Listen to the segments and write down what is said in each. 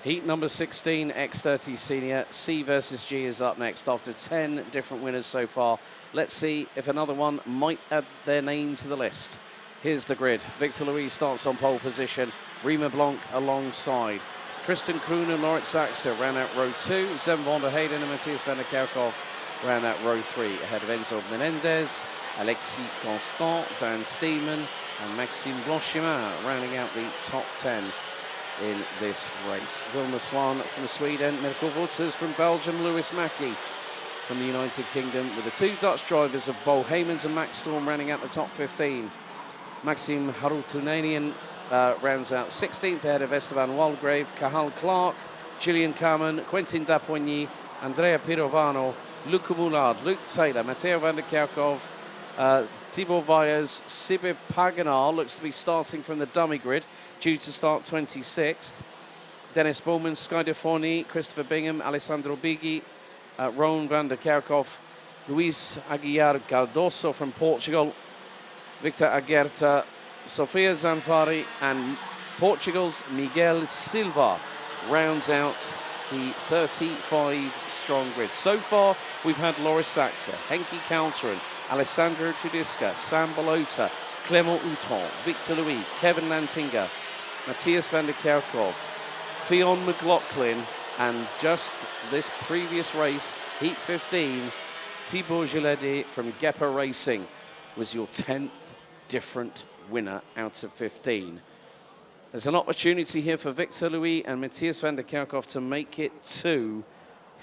Heat number 16, X30 Senior. C versus G is up next after 10 different winners so far. Let's see if another one might add their name to the list. Here's the grid. Victor Louis starts on pole position. Riemer Blanc alongside. Tristan Kroon and Laurens Saxe ran out row 2. Zem van der Heyden and Matthias van der Kerkhoff ran out row 3 ahead of Enzo Menendez, Alexis Constant, Dan Steeman and Maxime Blanchemin rounding out the top 10 in this race. Wilma Swan from Sweden, Mirko Wouters from Belgium, Lewis Mackie from the United Kingdom, with the two Dutch drivers of Bo Heymans and Max Storm rounding out the top 15. Maxime Harutunanian rounds out 16th ahead of Esteban Waldegrave, Cathal Clark, Gillian Carmen, Quentin Dapoigny, Andrea Pirovano, Luca Moulard, Luke Taylor, Matteo van der Kerkhoff, Thibaut Vyers, Sibir Paganar looks to be starting from the dummy grid, due to start 26th. Dennis Bowman, Sky Deforny, Christopher Bingham, Alessandro Biggi, Ron van der Kerkhoff, Luis Aguiar Cardoso from Portugal, Victor Aguerta, Sofia Zanfari, and Portugal's Miguel Silva rounds out the 35-strong grid. So far, we've had Loris Saxe, Henki Kalteren, Alessandro Tudisca, Sam Balota, Clément Houton, Victor Louis, Kevin Lantinga, Matthias van der Kerkhoff, Fionn McLaughlin, and just this previous race, Heat 15, Thibaut Giledi from Gepper Racing was your 10th different winner out of 15. There's an opportunity here for Victor Louis and Matthias van der Kerkhoff to make it 2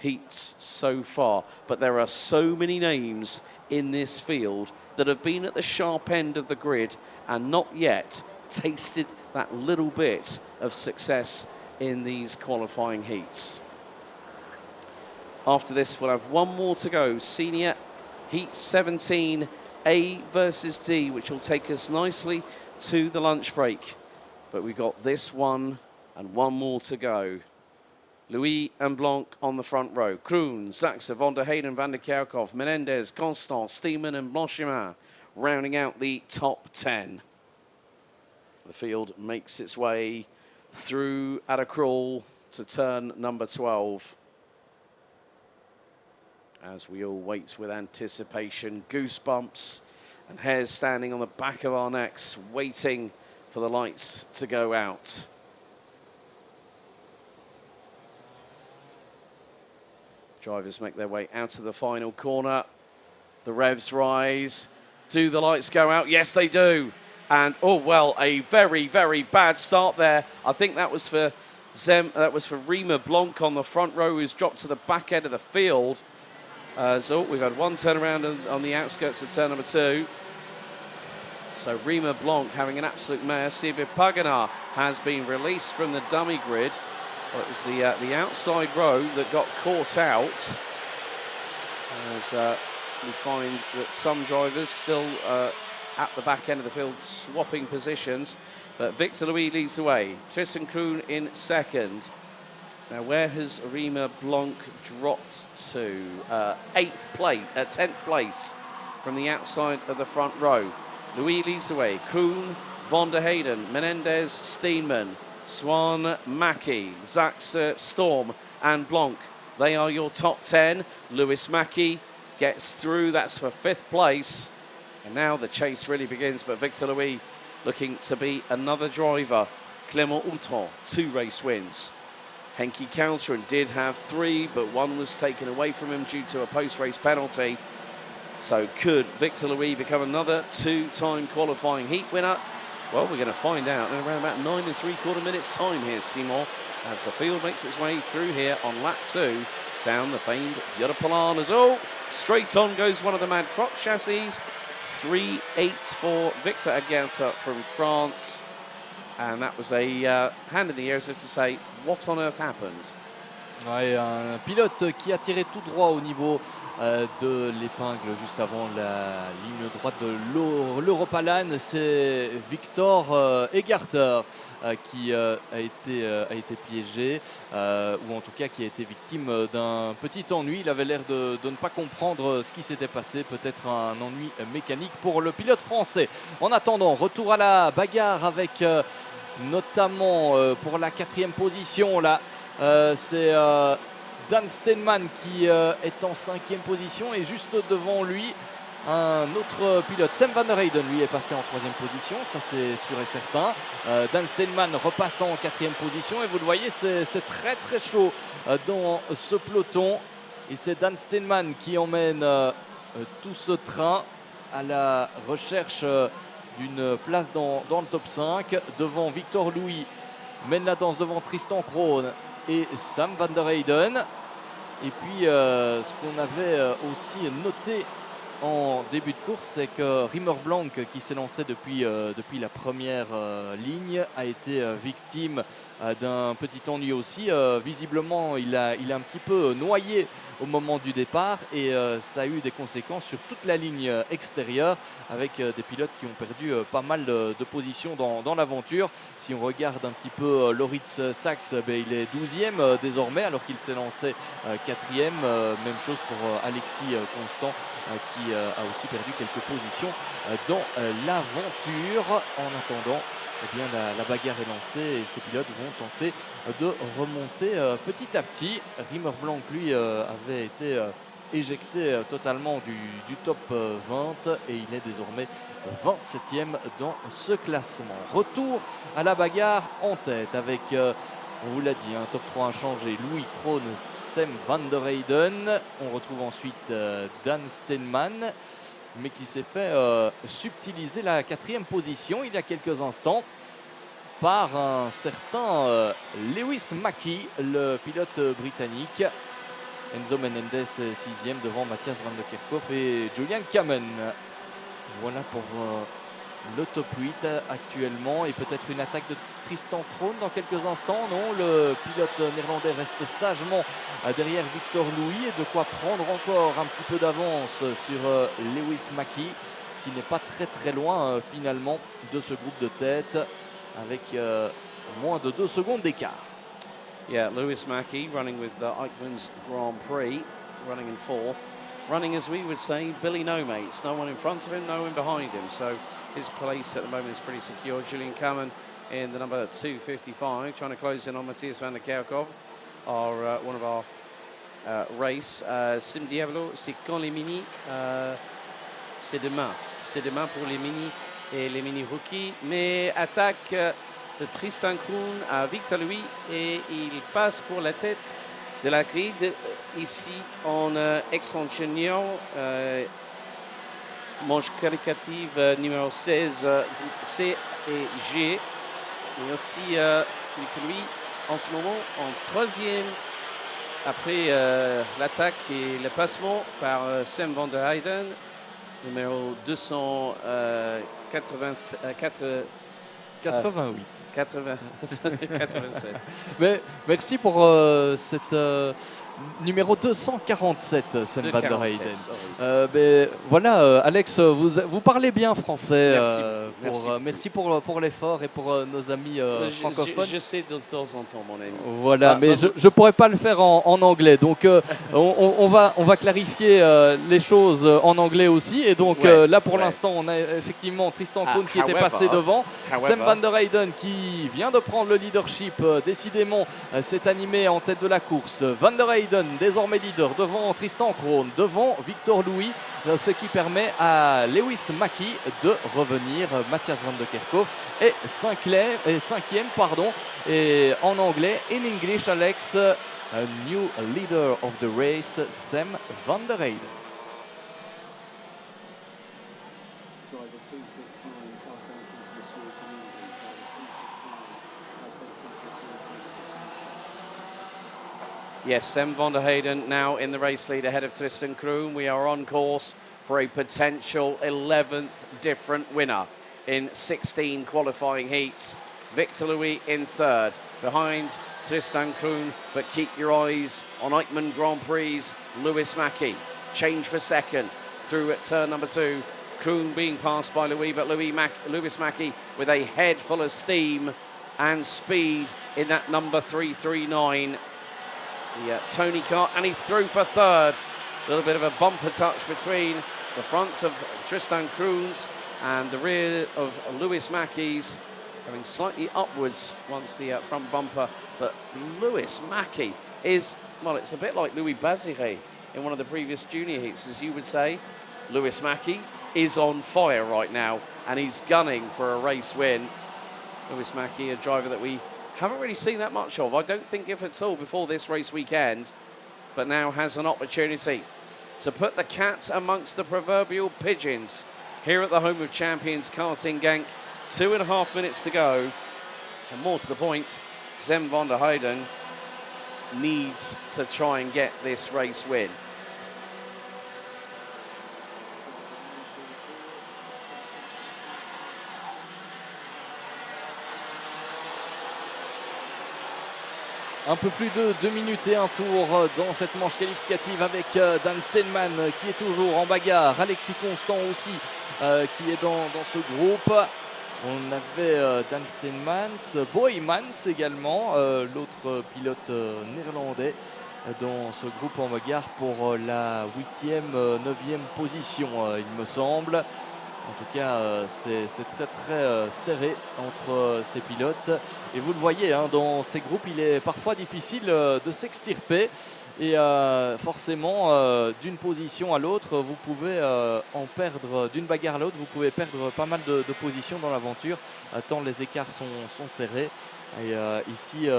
heats so far, but there are so many names in this field that have been at the sharp end of the grid and not yet tasted that little bit of success in these qualifying heats. After this, we'll have one more to go. Senior Heat 17, A versus D, which will take us nicely to the lunch break. But we've got this one and one more to go. Louis and Blanc on the front row. Kroon, Saxe, van der Heyden, van der Kerkhoff, Menendez, Constant, Steeman and Blanchemin rounding out the top 10. The field makes its way through at a crawl to turn number 12. As we all wait with anticipation, goosebumps and hairs standing on the back of our necks, waiting for the lights to go out. Drivers make their way out of the final corner. The revs rise. Do the lights go out? Yes, they do. And, oh, well, a very, very bad start there. I think that was for Riemer Blanc on the front row, who's dropped to the back end of the field. So we've had one turnaround on the outskirts of turn number 2. So Riemer Blanc having an absolute mare. Sibir Paganar has been released from the dummy grid. Well, it was the outside row that got caught out. As we find that some drivers still at the back end of the field swapping positions. But Victor Louis leads the way. Tristan Kroon in second. Now, where has Riemer Blanc dropped to? 10th place from the outside of the front row. Louis leads the way. Kroon, van der Heyden, Menendez, Steenman, Swan, Mackie, Saxe, Storm and Blanc. They are your top 10. Lewis Mackie gets through. That's for 5th place. And now the chase really begins. But Victor Louis looking to be another driver. Clément Houton, 2 race wins. Henki Kalteren did have 3, but 1 was taken away from him due to a post-race penalty. So could Victor Louis become another 2-time qualifying heat winner? Well, we're going to find out in around about 9 3/4 minutes time here, Simon, as the field makes its way through here on lap 2 down the famed Europolanas. Oh, straight on goes one of the Mad Croc chassis. 3-8 for Victor Aguerta from France. And that was a hand in the air as if to say, what on earth happened? Ouais, un pilote qui a tiré tout droit au niveau de l'épingle juste avant la ligne droite de l'Europalan. C'est Victor Egarter qui a été piégé, ou en tout cas qui a été victime d'un petit ennui. Il avait l'air de ne pas comprendre ce qui s'était passé, peut-être un ennui mécanique pour le pilote français. En attendant, retour à la bagarre avec notamment pour la 4e position. Là, c'est Dan Steinman qui est en 5e position et juste devant lui, un autre pilote, Sam Van der Heyden, lui est passé en 3e position, ça c'est sûr et certain. Dan Steinman repassant en 4e position et vous le voyez, c'est très très chaud dans ce peloton. Et c'est Dan Steinman qui emmène tout ce train à la recherche d'une place dans le top 5. Devant Victor Louis, mène la danse devant Tristan Krohn et Sam Van der Heyden. Et puis ce qu'on avait aussi noté en début de course, c'est que Rimmer Blanc, qui s'est lancé depuis la première ligne, a été victime d'un petit ennui aussi. Visiblement, il a un petit peu noyé au moment du départ et ça a eu des conséquences sur toute la ligne extérieure avec des pilotes qui ont perdu pas mal de positions dans l'aventure. Si on regarde un petit peu Loritz Sachs, il est 12e désormais alors qu'il s'est lancé 4e. Même chose pour Alexis Constant qui a aussi perdu quelques positions dans l'aventure. En attendant, eh bien, la bagarre est lancée et ces pilotes vont tenter de remonter petit à petit. Rimmer Blanc, lui, avait été éjecté totalement du top 20 et il est désormais 27e dans ce classement. Retour à la bagarre en tête avec, on vous l'a dit, un top 3 inchangé. Louis Krohn, Sam Van der Heyden. On retrouve ensuite Dan Steinman, mais qui s'est fait subtiliser la 4e position il y a quelques instants par un certain Lewis Mackie, le pilote britannique. Enzo Menendez 6e devant Matthias Van der Kerkhoff et Julian Kamen. Voilà pour le top 8 actuellement et peut-être une attaque de Tristan Krohn dans quelques instants. Non, le pilote néerlandais reste sagement derrière Victor Louis et de quoi prendre encore un petit peu d'avance sur Lewis Mackie qui n'est pas très loin finalement de ce groupe de tête avec moins de 2 secondes d'écart. Yeah, Lewis Mackie running with the Eichmann's Grand Prix, running in 4th. Running, as we would say, Billy no mates. No one in front of him, no one behind him. So his place at the moment is pretty secure. Julian Kamen in the number 255, trying to close in on Matthias Van der Kerkhoff, one of our race. Sim Diablo, c'est quand les mini? C'est demain. C'est demain pour les mini et les mini rookies. Mais attaque de Tristan Krohn à Victor Louis et il passe pour la tête de la grille ici en extra junior, manche qualificative numéro 16, groupe C et G. Et aussi Victor Louis en ce moment en 3e après l'attaque et le passement par Sam Van der Heyden, numéro 87. Mais merci pour cette numéro 247, Sam Van der Heyden. Voilà, Alex, vous parlez bien français. Merci pour l'effort et pour nos amis francophones. Je sais de temps en temps, mon ami. Voilà, mais je ne pourrais pas le faire en anglais. Donc, on va clarifier les choses en anglais aussi. Et donc, là, pour l'instant, on a effectivement Tristan Krohn qui était passé devant. Sam Van der Heyden qui vient de prendre le leadership. Décidément, s'est animé en tête de la course. Van der Heyden, désormais leader, devant Tristan Krohn, devant Victor Louis, ce qui permet à Lewis Mackie de revenir. Matthias Van der Kerkhoff est 5e, et en anglais, in English, Alex, a new leader of the race, Sam Van der Heyden. Yes, Sam Van der Heyden now in the race lead ahead of Tristan Krohn. We are on course for a potential 11th different winner in 16 qualifying heats. Victor Louis in 3rd, behind Tristan Krohn, but keep your eyes on Eichmann Grand Prix's Lewis Mackie. Change for 2nd, through at turn number 2. Krohn being passed by Louis, but Lewis Mackie with a head full of steam and speed in that number 339. The Tony car, and he's through for 3rd. A little bit of a bumper touch between the front of Tristan Krohn's and the rear of Lewis Mackie's. going slightly upwards once the front bumper. But Lewis Mackie is, well, it's a bit like Louis Bazire in one of the previous junior heats, as you would say. Lewis Mackie is on fire right now, and he's gunning for a race win. Lewis Mackie, a driver that we haven't really seen that much of, I don't think, if at all, before this race weekend, but now has an opportunity to put the cat amongst the proverbial pigeons here at the home of champions karting Genk. 2.5 minutes to go, and more to the point, Sven van der Heyden needs to try and get this race win. Un peu plus de 2 minutes et un tour dans cette manche qualificative avec Dan Steinman qui est toujours en bagarre. Alexis Constant aussi qui est dans ce groupe. On avait Dan Steinmans, Boymans également, l'autre pilote néerlandais dans ce groupe en bagarre pour la 8e, 9e position, il me semble. En tout cas, c'est très serré entre ces pilotes. Et vous le voyez, hein, dans ces groupes, il est parfois difficile de s'extirper. Et forcément, d'une position à l'autre, vous pouvez en perdre, d'une bagarre à l'autre, vous pouvez perdre pas mal de positions dans l'aventure, tant les écarts sont serrés. Et ici,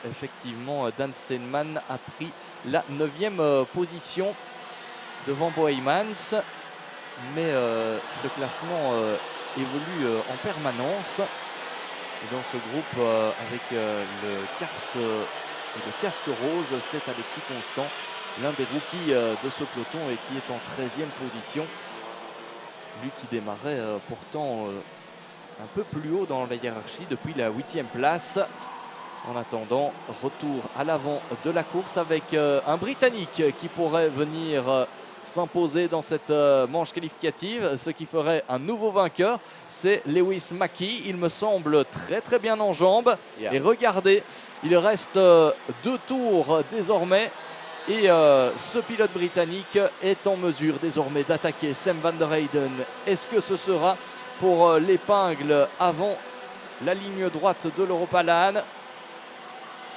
effectivement, Dan Steinman a pris la 9e position devant Boymans. Mais ce classement évolue en permanence. Et dans ce groupe, avec le casque rose, c'est Alexis Constant, l'un des rookies de ce peloton et qui est en 13e position. Lui qui démarrait pourtant un peu plus haut dans la hiérarchie depuis la 8e place. En attendant, retour à l'avant de la course avec un Britannique qui pourrait venir s'imposer dans cette manche qualificative. Ce qui ferait un nouveau vainqueur, c'est Lewis Mackie. Il me semble très bien en jambes. Yeah. Et regardez, il reste 2 tours désormais. Et ce pilote britannique est en mesure désormais d'attaquer Sven van der Heyden. Est-ce que ce sera pour l'épingle avant la ligne droite de l'Europalan?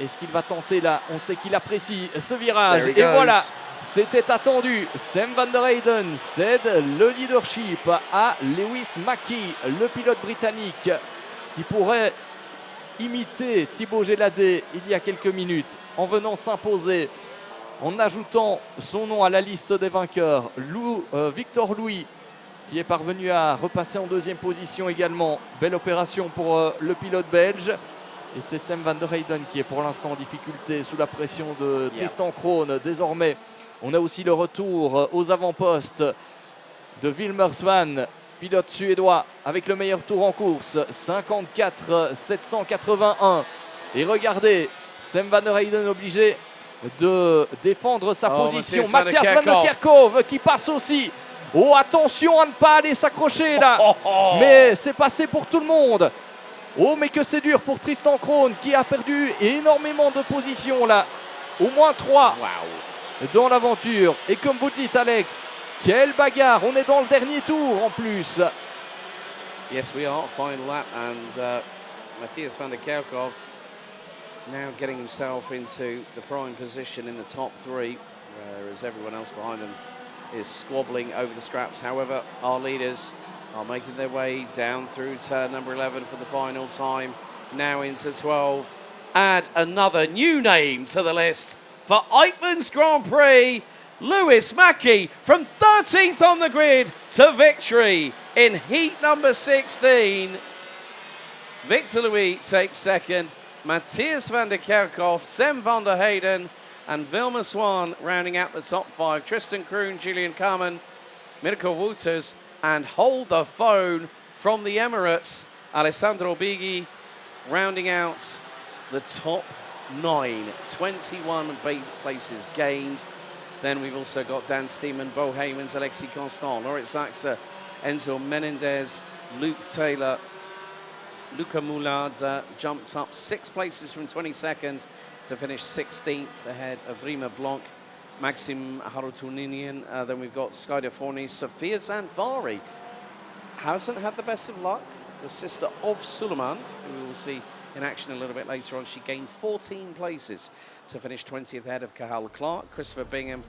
Est-ce qu'il va tenter là? On sait qu'il apprécie ce virage. Et voilà, c'était attendu. Sven van der Heyden cède le leadership à Lewis Mackie, le pilote britannique qui pourrait imiter Thibaut Géladé il y a quelques minutes en venant s'imposer, en ajoutant son nom à la liste des vainqueurs. Victor Louis qui est parvenu à repasser en 2e position également. Belle opération pour le pilote belge. Et c'est Sven van der Heyden qui est pour l'instant en difficulté sous la pression de Tristan Krohn. Désormais, on a aussi le retour aux avant-postes de Wilmer Svan, pilote suédois avec le meilleur tour en course, 54,781. Et regardez, Sven van der Heyden obligé de défendre sa position. Matthias van der Kerkhoff qui passe aussi. Oh, attention à ne pas aller s'accrocher là. Mais c'est passé pour tout le monde. Oh, mais que c'est dur pour Tristan Krohn qui a perdu énormément de positions là. Au moins 3 dans l'aventure. Et comme vous dites, Alex, quelle bagarre. On est dans le dernier tour en plus. Yes, we are. Final lap. And Matthias van der Kerkhoff now getting himself into the prime position in the top 3, whereas everyone else behind him is squabbling over the scraps. However, our leaders are making their way down through turn number 11 for the final time. Now into 12. Add another new name to the list for Eichmann's Grand Prix. Lewis Mackie from 13th on the grid to victory in heat number 16. Victor Louis takes second. Matthias van der Kerkhoff, Sven van der Heyden and Wilmer Swan rounding out the top 5. Tristan Kroon, Julian Carmen, Mirko Wouters, and hold the phone from the Emirates, Alessandro Bighi rounding out the top 9. 21 places gained. Then we've also got Dan Steeman, Bo Heymans, Alexis Constant, Loritz Zaxa, Enzo Menendez, Luke Taylor, Luca Moulard jumped up 6 places from 22nd to finish 16th ahead of Rima Blanc, Maxim Harutuninian. Then we've got Skyder Forney, Sophia Zanvari. Hasn't had the best of luck the sister of Suleiman, who we will see in action a little bit later on. She gained 14 places to finish 20th ahead of Cahal Clark, Christopher Bingham,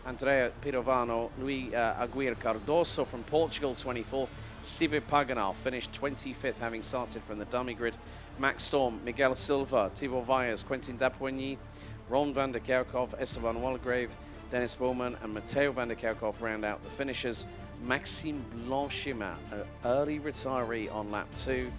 Andrea Pirovano, Luis Aguirre Cardoso from Portugal, 24th. Sibe Paganal finished 25th, having started from the dummy grid. Max Storm, Miguel Silva, Thibaut Valles, Quentin Dapoigny, Ron van der Kerkhoff, Esteban Walgrave, Dennis Bowman and Matteo van der Kerkhoff round out the finishers. Maxime Blanchiment, an early retiree on lap 2.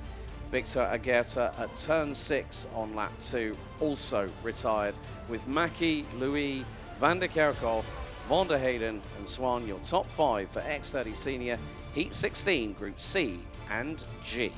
Victor Aguerta at turn 6 on lap 2, also retired, with Mackie, Louis, van der Kerkhoff, Van der Hayden and Swan your top 5 for X30 Senior Heat 16, Group C and G.